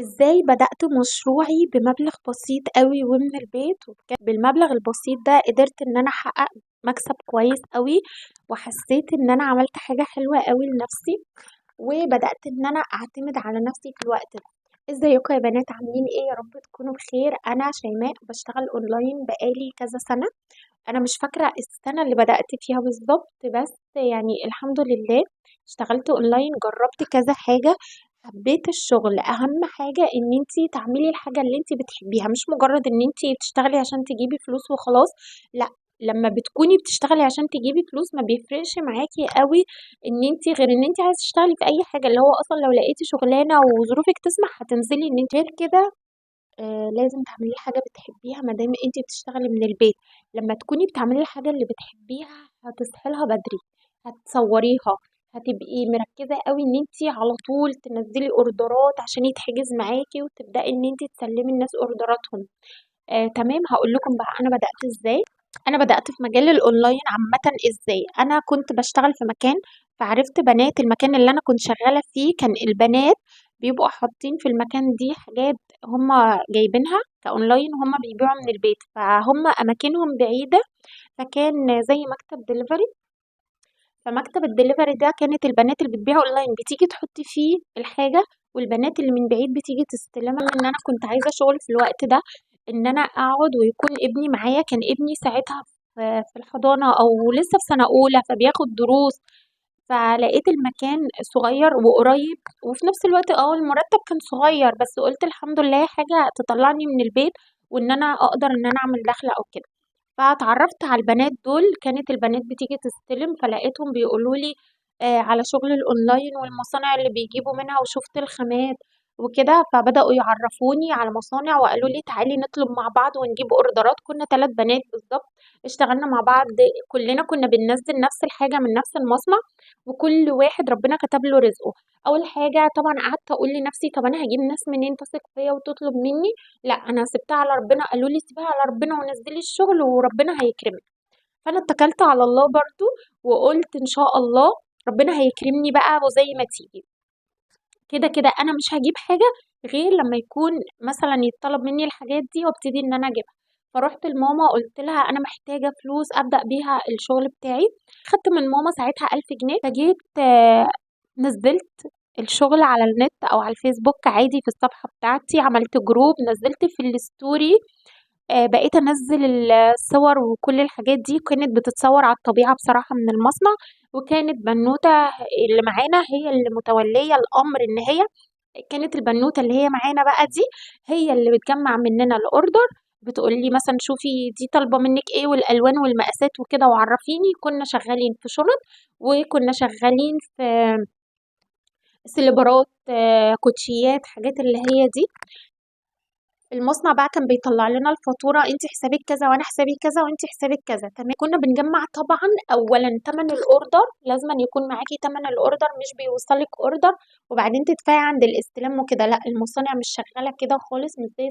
ازاي بدأت مشروعي بمبلغ بسيط قوي ومن البيت، وبجد بالمبلغ البسيط ده قدرت ان انا احقق مكسب كويس قوي، وحسيت ان انا عملت حاجة حلوة قوي لنفسي، وبدأت ان انا اعتمد على نفسي في الوقت ده. ازيكم يا بنات، عاملين ايه؟ يا رب تكونوا بخير. انا شيماء بشتغل اونلاين بقالي كذا سنة. انا مش فاكرة السنة اللي بدأت فيها بالظبط، بس يعني الحمد لله اشتغلت اونلاين، جربت كذا حاجة، حبيت الشغل. اهم حاجة ان انتي تعملي الحاجة اللي انتي بتحبيها، مش مجرد ان انتي بتشتغلي عشان تجيبي فلوس وخلاص. لا، لما بتكوني بتشتغلي عشان تجيبي فلوس ما بيفرقش معاكي قوي ان انتي، غير ان انتي عايزة تشتغلي في اي حاجة، اللي هو اصلا لو لقيتي شغلانة وظروفك تسمح هتنزلي ان انتي. غير كده لازم تعملي حاجة بتحبيها ما دام انتي بتشتغلي من البيت. لما تكوني بتعملي الحاجة اللي بتحبيها هتصحي لها بدري، هتصوريها، هتبقي مركزة قوي ان انتي على طول تنزلي اوردرات عشان يتحجز معاكي، وتبدأي ان انتي تسلمي الناس اوردراتهم. تمام، هقول لكم بقى انا بدأت ازاي. انا بدأت في مجال الاونلاين عامة. ازاي؟ انا كنت بشتغل في مكان، فعرفت بنات المكان اللي انا كنت شغالة فيه، كان البنات بيبقوا حاطين في المكان دي حاجات هم جايبينها كاونلاين، هم بيبيعوا من البيت، فهم اماكنهم بعيدة، فكان زي مكتب دليفري. فمكتب الدليفري ده كانت البنات اللي بتبيع اونلاين بتيجي تحط فيه الحاجة، والبنات اللي من بعيد بتيجي تستلمها. ان انا كنت عايزة شغل في الوقت ده، ان انا اقعد ويكون ابني معايا. كان ابني ساعتها في الحضانة او لسه في سنة اولى، فبياخد دروس. فلقيت المكان صغير وقريب، وفي نفس الوقت المرتب كان صغير، بس قلت الحمد لله حاجة تطلعني من البيت، وان انا اقدر ان انا اعمل دخلة او كده. فاتعرفت على البنات دول، كانت البنات بتيجي تستلم، فلقيتهم بيقولوا لي على شغل الاونلاين والمصانع اللي بيجيبوا منها، وشفت الخامات وكده، فبدأوا يعرفوني على مصانع وقالوا لي تعالي نطلب مع بعض ونجيب اوردرات. كنا 3 بنات بالظبط اشتغلنا مع بعض، كلنا كنا بننزل نفس الحاجة من نفس المصنع، وكل واحد ربنا كتب له رزقه. اول حاجة طبعا قعدت اقول لنفسي طب انا هجيب ناس منين تثق فيا وتطلب مني؟ لا، انا سبتها على ربنا. قالوا لي سيبها على ربنا ونزلي الشغل وربنا هيكرمك. فانا اتكلت على الله برضو، وقلت ان شاء الله ربنا هيكرمني بقى وزي ما تيجي. كده كده انا مش هجيب حاجه غير لما يكون مثلا يتطلب مني الحاجات دي وابتدي ان انا اجيبها. فروحت لماما قلت لها انا محتاجه فلوس ابدا بيها الشغل بتاعي. خدت من ماما ساعتها 1000 جنيه، فجيت نزلت الشغل على النت او على الفيسبوك عادي في الصفحه بتاعتي، عملت جروب، نزلت في الستوري. بقيت انزل الصور، وكل الحاجات دي كانت بتتصور على الطبيعة بصراحة من المصنع. وكانت بنوتة اللي معانا هي اللي متولية الامر، ان هي كانت البنوتة اللي هي معانا بقى دي هي اللي بتجمع مننا الاوردر. بتقول لي مثلا شوفي دي طالبة منك ايه، والالوان والمقاسات وكده، وعرفيني. كنا شغالين في شنط، وكنا شغالين في سليبرات، كوتشيات، حاجات اللي هي دي. المصنع بقى كان بيطلع لنا الفاتورة، انت حسابك كذا وانا حسابي كذا وانت حسابك كذا. تمام، كنا بنجمع طبعا اولا تمن الاوردر، لازم أن يكون معاكي تمن الاوردر، مش بيوصلك اوردر وبعدين تدفعي عند الاستلام وكده. لا، المصانع مش شغالة كده خالص، مش زي